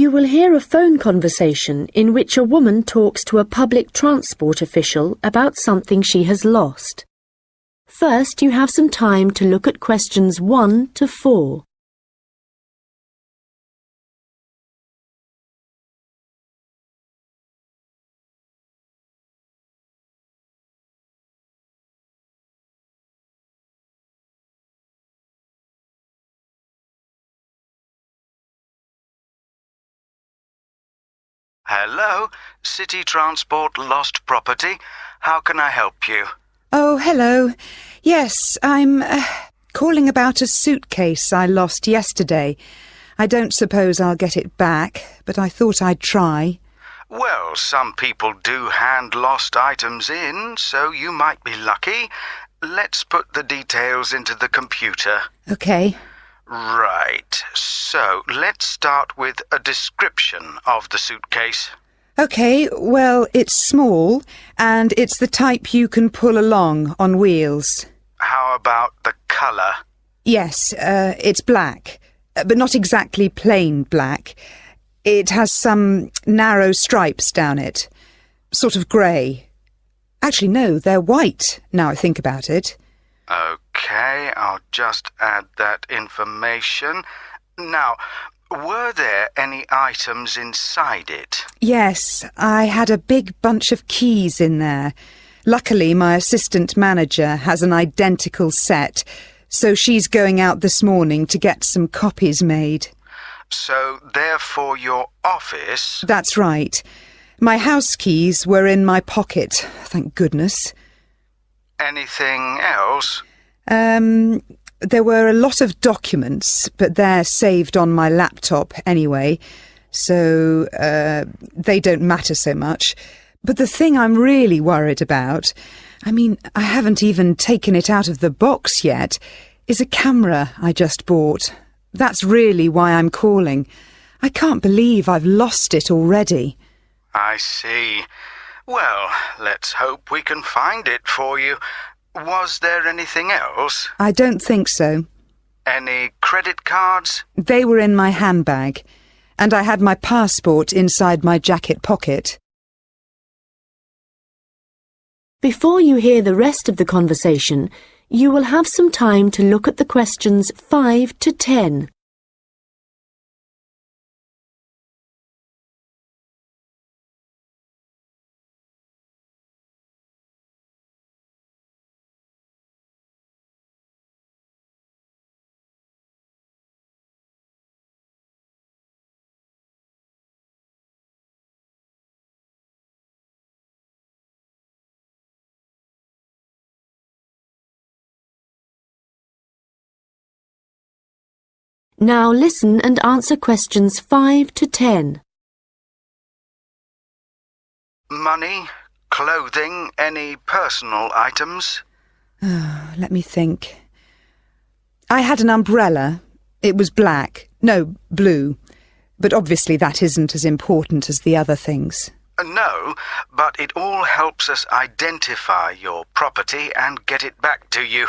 You will hear a phone conversation in which a woman talks to a public transport official about something she has lost. First, you have some time to look at questions 1 to 4. Hello, City Transport Lost Property. How can I help you? Oh, hello. Yes, I'm calling about a suitcase I lost yesterday. I don't suppose I'll get it back, but I thought I'd try. Well, some people do hand lost items in, so you might be lucky. Let's put the details into the computer. OK. Right, so let's start with a description of the suitcase. OK, well, it's small, and it's the type you can pull along on wheels. How about the colour? Yes, it's black, but not exactly plain black. It has some narrow stripes down it, sort of grey. Actually, no, they're white, now I think about it. OK, I'll just add that information. Now, were there any items inside it? Yes, I had a big bunch of keys in there. Luckily, my assistant manager has an identical set, so she's going out this morning to get some copies made. So, therefore, your office... That's right. My house keys were in my pocket, thank goodness. Anything else? There were a lot of documents, but they're saved on my laptop anyway, so they don't matter so much. But the thing I'm really worried about, I haven't even taken it out of the box yet, is a camera I just bought. That's really why I'm calling. I can't believe I've lost it already. I see. Well, let's hope we can find it for you. Was there anything else? I don't think so. Any credit cards? They were in my handbag, and I had my passport inside my jacket pocket. Before you hear the rest of the conversation, you will have some time to look at the questions 5 to 10. Now listen and answer questions 5 to 10. Money, clothing, any personal items? Let me think. I had an umbrella. It was black. No, blue. But obviously that isn't as important as the other things. No, but it all helps us identify your property and get it back to you.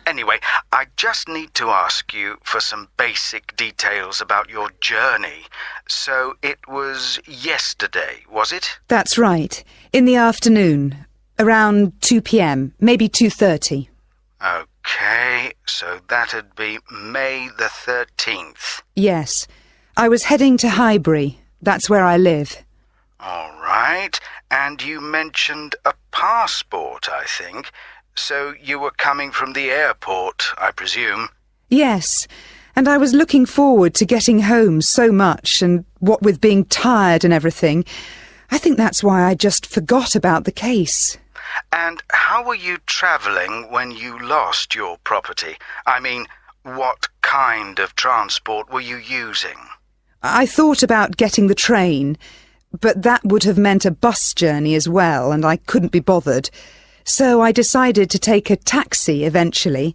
Anyway, I just need to ask you for some basic details about your journey. So it was yesterday, was it? That's right. In the afternoon. Around 2 p.m, maybe 2:30. OK, so that'd be May the 13th. Yes. I was heading to Highbury. That's where I live. All right, and you mentioned a passport, I think. So you were coming from the airport, I presume? Yes, and I was looking forward to getting home so much, and what with being tired and everything, I think that's why I just forgot about the case. And how were you travelling when you lost your property? What kind of transport were you using? I thought about getting the train, but that would have meant a bus journey as well, and I couldn't be bothered. So I decided to take a taxi eventually.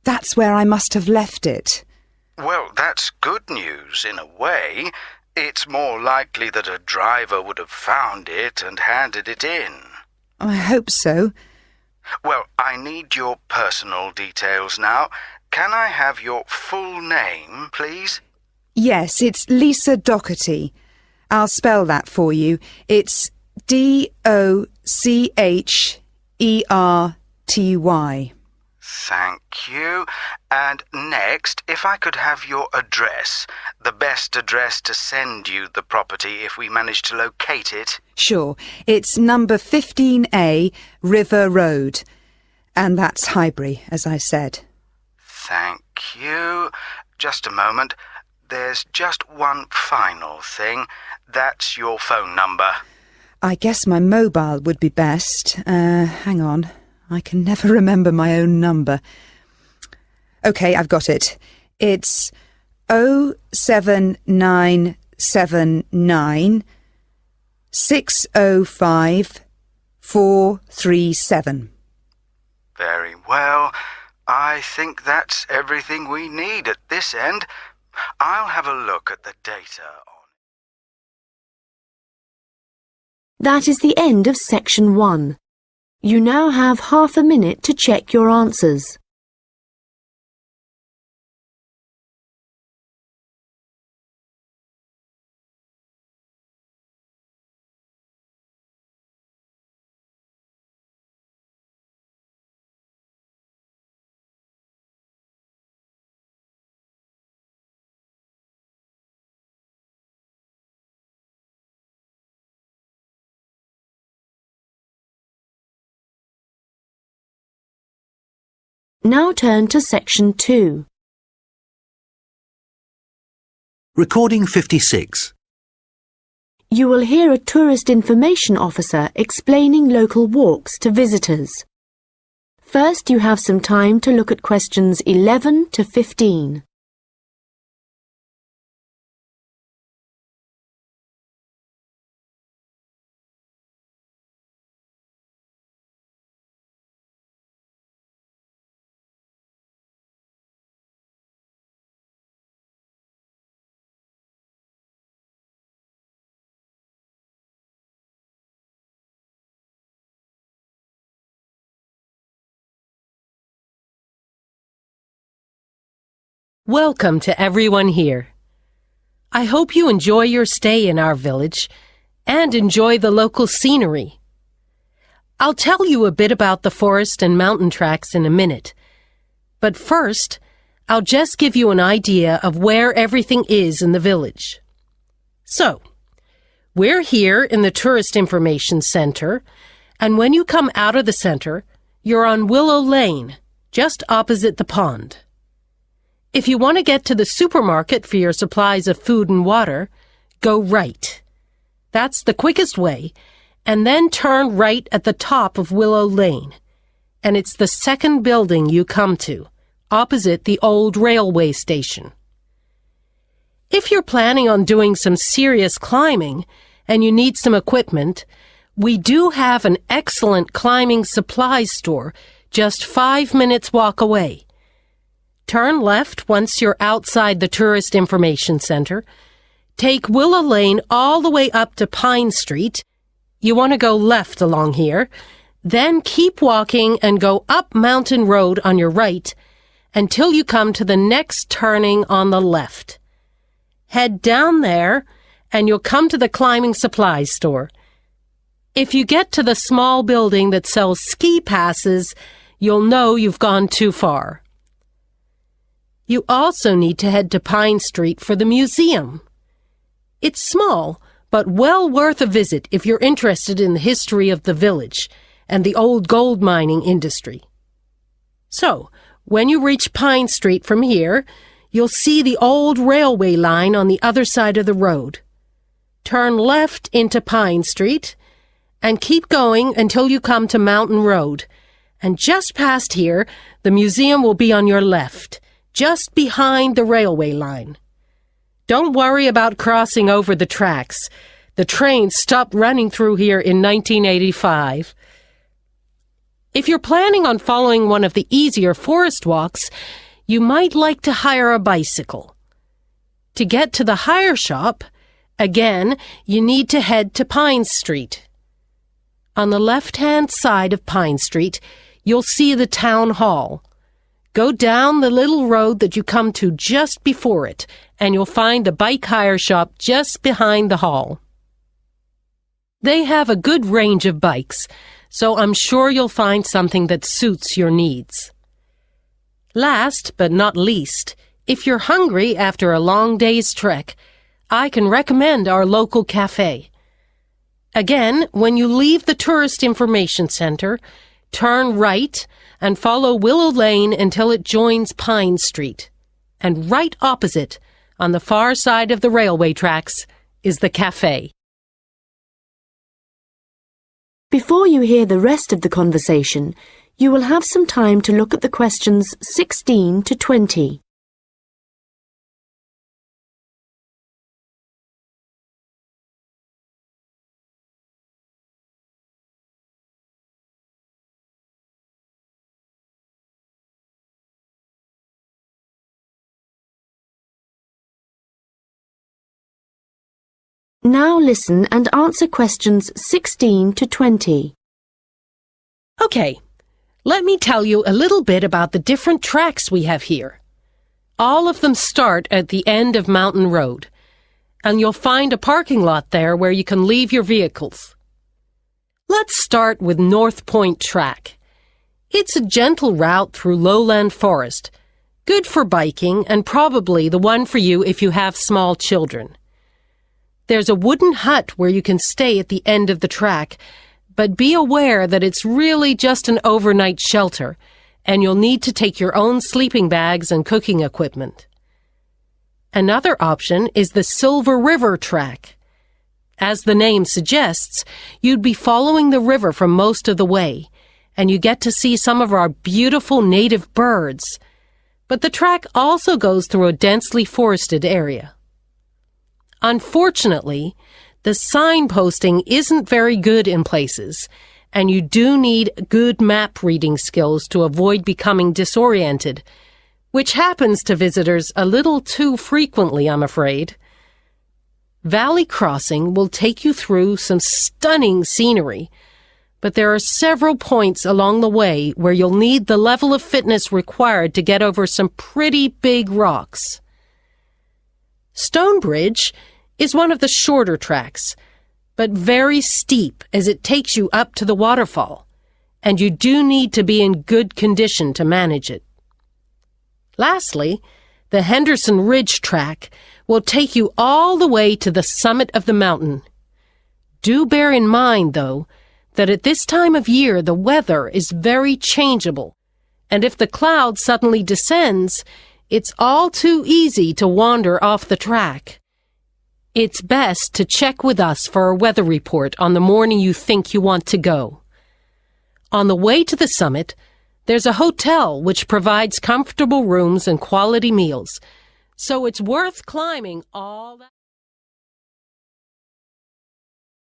That's where I must have left it. Well, that's good news in a way. It's more likely that a driver would have found it and handed it in. I hope so. Well, I need your personal details now. Can I have your full name, please? Yes, it's Lisa Docherty. I'll spell that for you. It's Doccherty. Thank you. And next, if I could have your address, the best address to send you the property if we manage to locate it. Sure, it's number 15A, River Road. And that's Highbury, as I said. Thank you. Just a moment. There's just one final thing. That's your phone number. I guess my mobile would be best. Hang on. I can never remember my own number. OK, I've got it. It's 07979 605 437. Very well. I think that's everything we need at this end. I'll have a look at the data on... That is the end of section 1. You now have half a minute to check your answers. Now turn to section 2. Recording 56. You will hear a tourist information officer explaining local walks to visitors. First, you have some time to look at questions 11 to 15. Welcome to everyone here. I hope you enjoy your stay in our village and enjoy the local scenery. I'll tell you a bit about the forest and mountain tracks in a minute, but first, I'll just give you an idea of where everything is in the village. So, we're here in the Tourist Information Center, and when you come out of the center, you're on Willow Lane, just opposite the pond. If you want to get to the supermarket for your supplies of food and water, go right. That's the quickest way, and then turn right at the top of Willow Lane. And it's the second building you come to, opposite the old railway station. If you're planning on doing some serious climbing and you need some equipment, we do have an excellent climbing supplies store just 5 minutes walk away. Turn left once you're outside the Tourist Information Center. Take Willow Lane all the way up to Pine Street. You want to go left along here. Then keep walking and go up Mountain Road on your right until you come to the next turning on the left. Head down there and you'll come to the climbing supplies store. If you get to the small building that sells ski passes, you'll know you've gone too far. You also need to head to Pine Street for the museum. It's small, but well worth a visit if you're interested in the history of the village and the old gold mining industry. So, when you reach Pine Street from here, you'll see the old railway line on the other side of the road. Turn left into Pine Street and keep going until you come to Mountain Road. And just past here, the museum will be on your left, just behind the railway line. Don't worry about crossing over the tracks. The train stopped running through here in 1985. If you're planning on following one of the easier forest walks, you might like to hire a bicycle. To get to the hire shop, again, you need to head to Pine Street. On the left-hand side of Pine Street, you'll see the town hall. Go down the little road that you come to just before it, and you'll find the bike hire shop just behind the hall. They have a good range of bikes, so I'm sure you'll find something that suits your needs. Last but not least, if you're hungry after a long day's trek, I can recommend our local cafe. Again, when you leave the Tourist Information Center, turn right and follow Willow Lane until it joins Pine Street. And right opposite, on the far side of the railway tracks, is the cafe. Before you hear the rest of the conversation, you will have some time to look at the questions 16 to 20. Now listen and answer questions 16 to 20. Okay, let me tell you a little bit about the different tracks we have here. All of them start at the end of Mountain Road, and you'll find a parking lot there where you can leave your vehicles. Let's start with North Point Track. It's a gentle route through lowland forest, good for biking and probably the one for you if you have small children. There's a wooden hut where you can stay at the end of the track, but be aware that it's really just an overnight shelter, and you'll need to take your own sleeping bags and cooking equipment. Another option is the Silver River Track. As the name suggests, you'd be following the river for most of the way, and you get to see some of our beautiful native birds. But the track also goes through a densely forested area. Unfortunately, the signposting isn't very good in places, and you do need good map reading skills to avoid becoming disoriented, which happens to visitors a little too frequently, I'm afraid. Valley Crossing will take you through some stunning scenery, but there are several points along the way where you'll need the level of fitness required to get over some pretty big rocks. Stonebridge is one of the shorter tracks, but very steep as it takes you up to the waterfall, and you do need to be in good condition to manage it. Lastly, the Henderson Ridge track will take you all the way to the summit of the mountain. Do bear in mind, though, that at this time of year the weather is very changeable, and if the cloud suddenly descends, it's all too easy to wander off the track. It's best to check with us for a weather report on the morning you think you want to go. On the way to the summit, there's a hotel which provides comfortable rooms and quality meals, so it's worth climbing all that.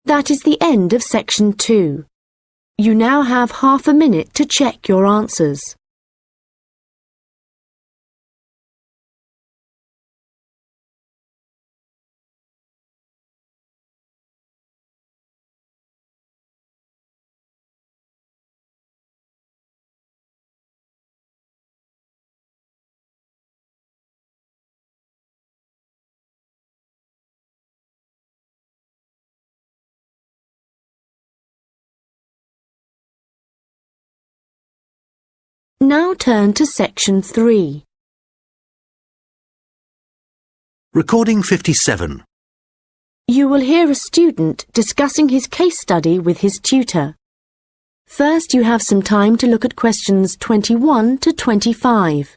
That is the end of section 2. You now have half a minute to check your answers. Now turn to section 3. Recording 57. You will hear a student discussing his case study with his tutor. First, you have some time to look at questions 21 to 25.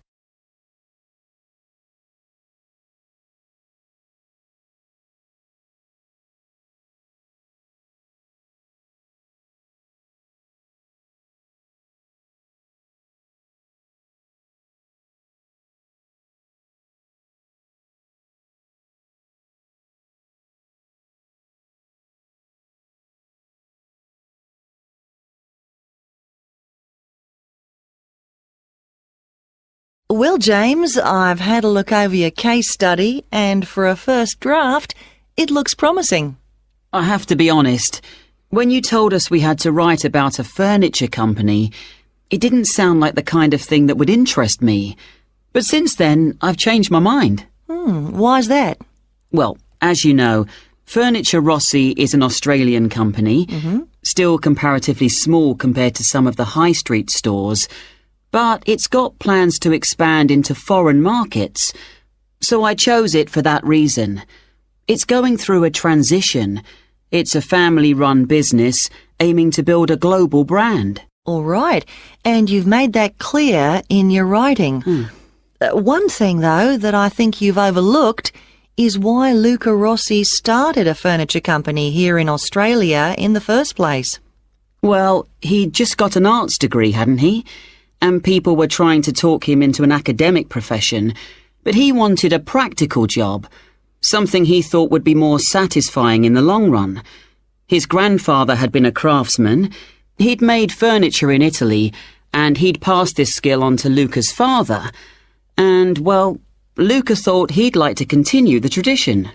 Well, James, I've had a look over your case study, and for a first draft, it looks promising. I have to be honest. When you told us we had to write about a furniture company, It didn't sound like the kind of thing that would interest me. But since then, I've changed my mind. Why's that? Well, as you know, Furniture Rossi is an Australian company, still comparatively small compared to some of the high street stores, but it's got plans to expand into foreign markets, so I chose it for that reason. It's going through a transition. It's a family-run business aiming to build a global brand. All right, and you've made that clear in your writing. One thing, though, that I think you've overlooked is why Luca Rossi started a furniture company here in Australia in the first place. Well, he'd just got an arts degree, hadn't he? And people were trying to talk him into an academic profession, but he wanted a practical job, something he thought would be more satisfying in the long run. His grandfather had been a craftsman. He'd made furniture in Italy, and he'd passed this skill on to Luca's father. And, well, Luca thought he'd like to continue the tradition.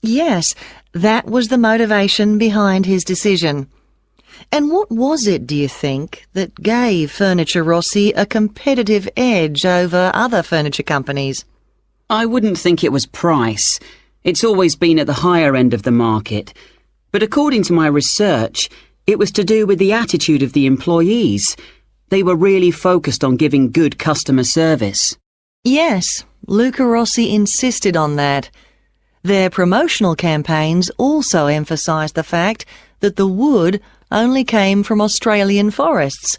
Yes, that was the motivation behind his decision. And what was it, do you think, that gave Furniture Rossi a competitive edge over other furniture companies? I wouldn't think it was price. It's always been at the higher end of the market. But according to my research, it was to do with the attitude of the employees. They were really focused on giving good customer service. Yes, Luca Rossi insisted on that. Their promotional campaigns also emphasised the fact that the wood only came from Australian forests.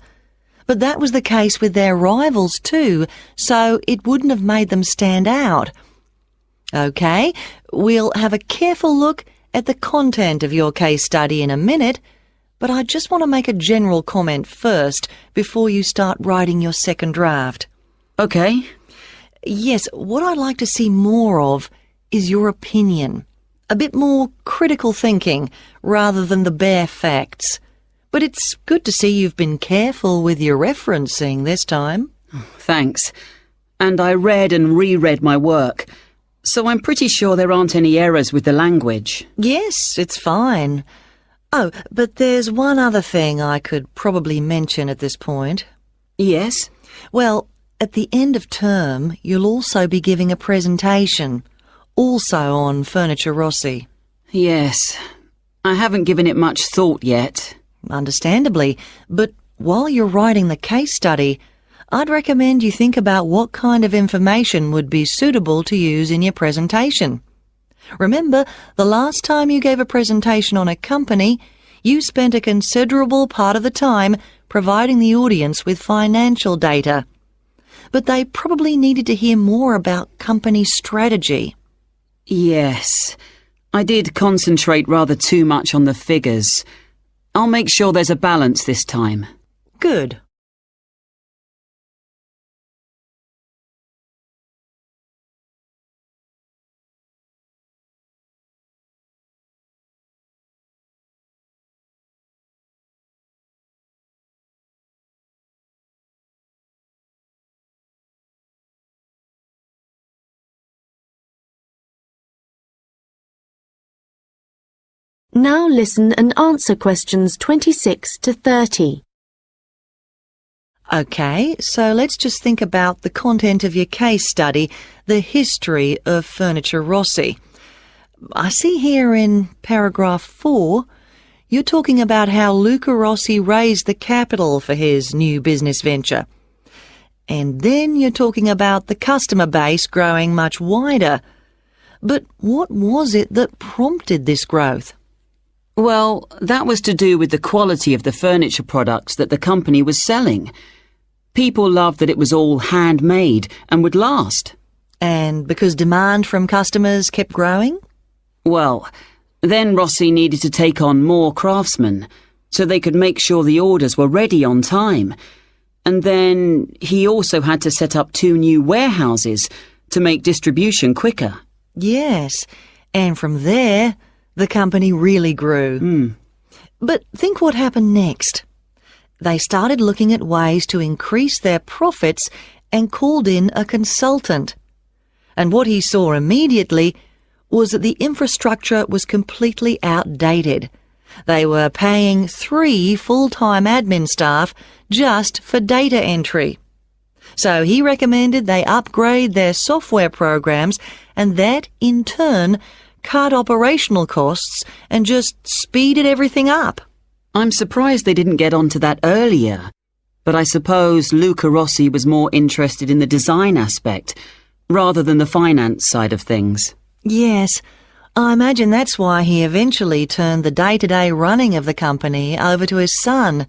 But that was the case with their rivals too, so it wouldn't have made them stand out. OK, we'll have a careful look at the content of your case study in a minute, but I just want to make a general comment first before you start writing your second draft. OK. Yes, what I'd like to see more of is your opinion. A bit more critical thinking rather than the bare facts. But it's good to see you've been careful with your referencing this time. Thanks. And I read and reread my work, so I'm pretty sure there aren't any errors with the language. Yes, it's fine. Oh, but there's one other thing I could probably mention at this point. Yes? Well, at the end of term, you'll also be giving a presentation, also on Furniture Rossi. Yes. I haven't given it much thought yet. Understandably, but while you're writing the case study, I'd recommend you think about what kind of information would be suitable to use in your presentation. Remember, the last time you gave a presentation on a company, you spent a considerable part of the time providing the audience with financial data. But they probably needed to hear more about company strategy. Yes. I did concentrate rather too much on the figures. I'll make sure there's a balance this time. Good. Now listen and answer questions 26 to 30. OK, so let's just think about the content of your case study, the history of Furniture Rossi. I see here in paragraph 4, you're talking about how Luca Rossi raised the capital for his new business venture. And then you're talking about the customer base growing much wider. But what was it that prompted this growth? Well, that was to do with the quality of the furniture products that the company was selling. People loved that it was all handmade and would last. And because demand from customers kept growing? Well, then Rossi needed to take on more craftsmen, so they could make sure the orders were ready on time. And then he also had to set up 2 new warehouses to make distribution quicker. Yes, and from there, the company really grew. But think what happened next. They started looking at ways to increase their profits and called in a consultant. And what he saw immediately was that the infrastructure was completely outdated. They were paying 3 full-time admin staff just for data entry. So he recommended they upgrade their software programs, and that, in turn, cut operational costs and just speeded everything up. I'm surprised they didn't get onto that earlier. But I suppose Luca Rossi was more interested in the design aspect, rather than the finance side of things. Yes, I imagine that's why he eventually turned the day-to-day running of the company over to his son.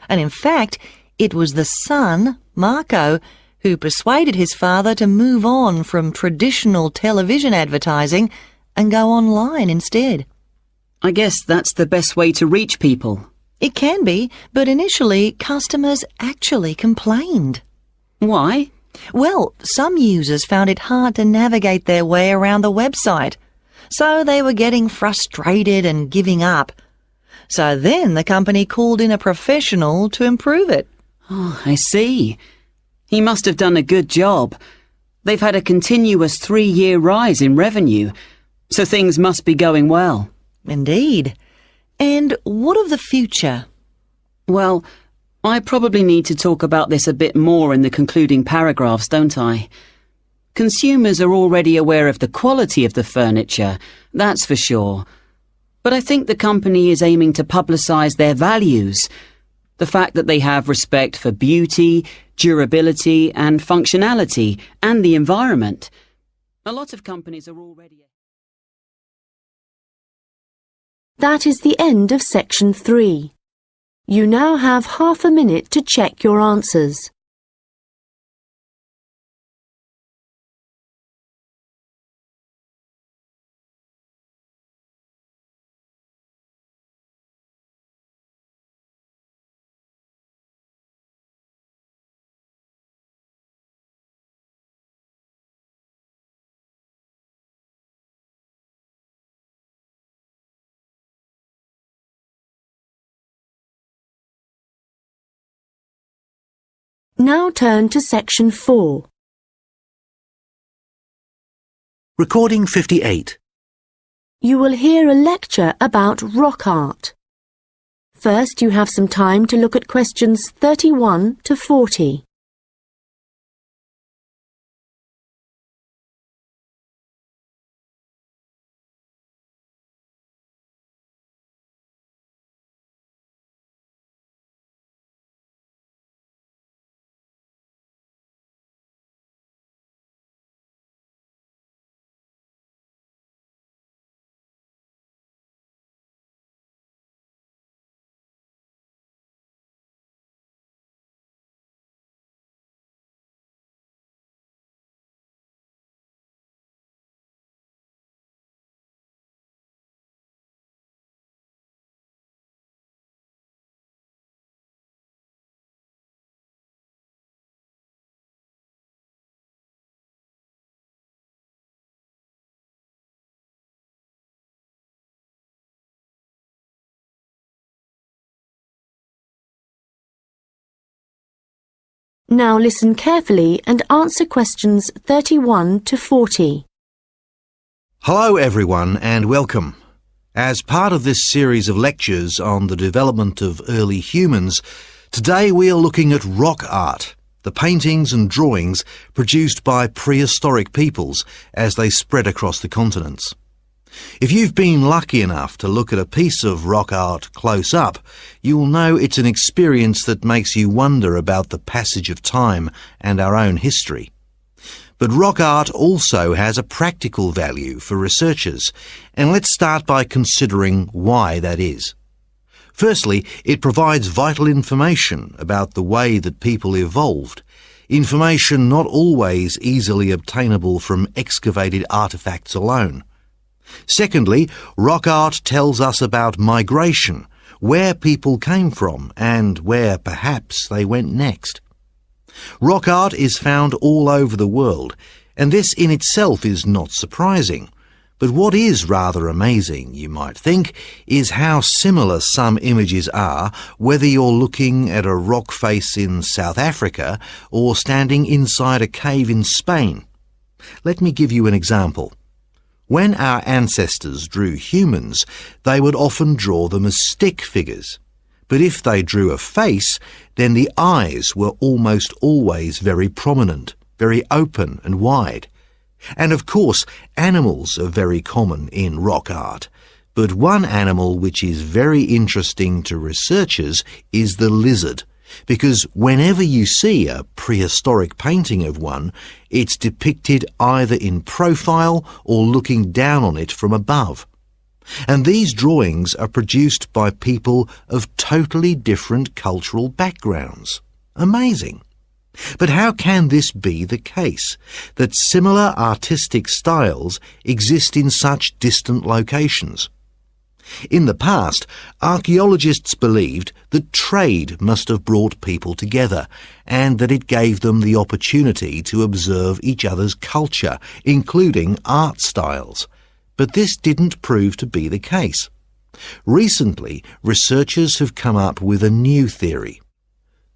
And in fact, it was the son, Marco, who persuaded his father to move on from traditional television advertising and go online instead. I guess that's the best way to reach people. It can be, but initially customers actually complained. Why? Well, some users found it hard to navigate their way around the website, so they were getting frustrated and giving up. So then the company called in a professional to improve it. Oh, I see. He must have done a good job. They've had a continuous 3-year rise in revenue, so things must be going well. Indeed. And what of the future? Well, I probably need to talk about this a bit more in the concluding paragraphs, don't I? Consumers are already aware of the quality of the furniture, that's for sure. But I think the company is aiming to publicise their values. The fact that they have respect for beauty, durability and functionality, and the environment. A lot of companies are already... That is the end of section 3. You now have half a minute to check your answers. Now turn to section 4. Recording 58. You will hear a lecture about rock art. First, you have some time to look at questions 31 to 40. Now listen carefully and answer questions 31 to 40. Hello everyone and welcome. As part of this series of lectures on the development of early humans, today we are looking at rock art, the paintings and drawings produced by prehistoric peoples as they spread across the continents. If you've been lucky enough to look at a piece of rock art close up, you'll know it's an experience that makes you wonder about the passage of time and our own history. But rock art also has a practical value for researchers, and let's start by considering why that is. Firstly, it provides vital information about the way that people evolved, information not always easily obtainable from excavated artefacts alone. Secondly, rock art tells us about migration, where people came from and where perhaps they went next. Rock art is found all over the world, and this in itself is not surprising. But what is rather amazing, you might think, is how similar some images are, whether you're looking at a rock face in South Africa or standing inside a cave in Spain. Let me give you an example. When our ancestors drew humans, they would often draw them as stick figures. But if they drew a face, then the eyes were almost always very prominent, very open and wide. And of course, animals are very common in rock art. But one animal which is very interesting to researchers is the lizard, because whenever you see a prehistoric painting of one, it's depicted either in profile or looking down on it from above. And these drawings are produced by people of totally different cultural backgrounds. Amazing. But how can this be the case, that similar artistic styles exist in such distant locations? In the past, archaeologists believed that trade must have brought people together, and that it gave them the opportunity to observe each other's culture, including art styles. But this didn't prove to be the case. Recently, researchers have come up with a new theory.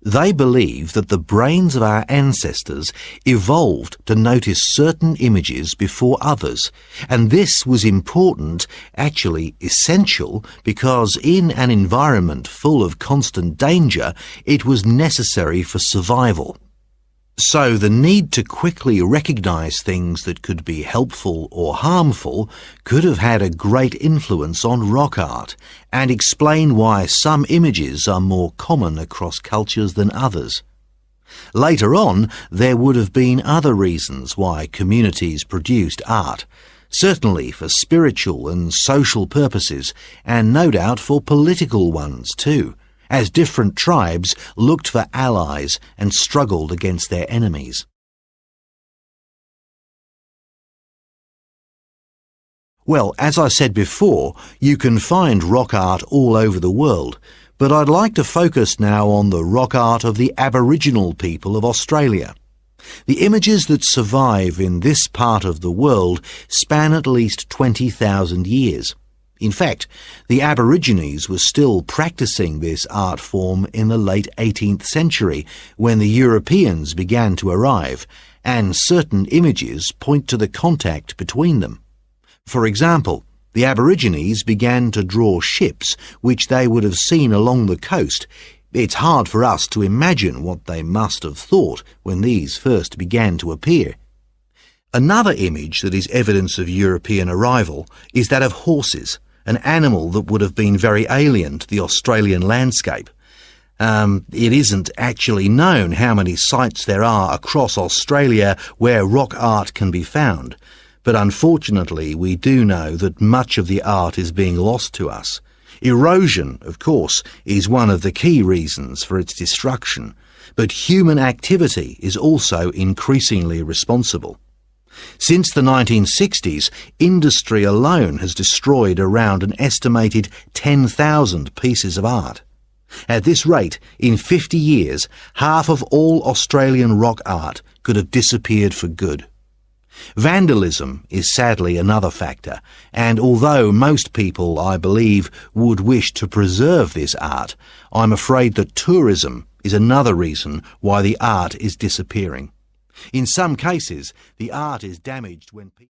They believe that the brains of our ancestors evolved to notice certain images before others, and this was important, actually essential, because in an environment full of constant danger, it was necessary for survival. So the need to quickly recognize things that could be helpful or harmful could have had a great influence on rock art, and explain why some images are more common across cultures than others. Later on, there would have been other reasons why communities produced art, certainly for spiritual and social purposes, and no doubt for political ones too, as different tribes looked for allies and struggled against their enemies. Well, as I said before, you can find rock art all over the world, but I'd like to focus now on the rock art of the Aboriginal people of Australia. The images that survive in this part of the world span at least 20,000 years. In fact, the Aborigines were still practicing this art form in the late 18th century when the Europeans began to arrive, and certain images point to the contact between them. For example, the Aborigines began to draw ships which they would have seen along the coast. It's hard for us to imagine what they must have thought when these first began to appear. Another image that is evidence of European arrival is that of horses, an animal that would have been very alien to the Australian landscape. It isn't actually known how many sites there are across Australia where rock art can be found, but unfortunately we do know that much of the art is being lost to us. Erosion, of course, is one of the key reasons for its destruction, but human activity is also increasingly responsible. Since the 1960s, industry alone has destroyed around an estimated 10,000 pieces of art. At this rate, in 50 years, half of all Australian rock art could have disappeared for good. Vandalism is sadly another factor, and although most people, I believe, would wish to preserve this art, I'm afraid that tourism is another reason why the art is disappearing. In some cases, the art is damaged when people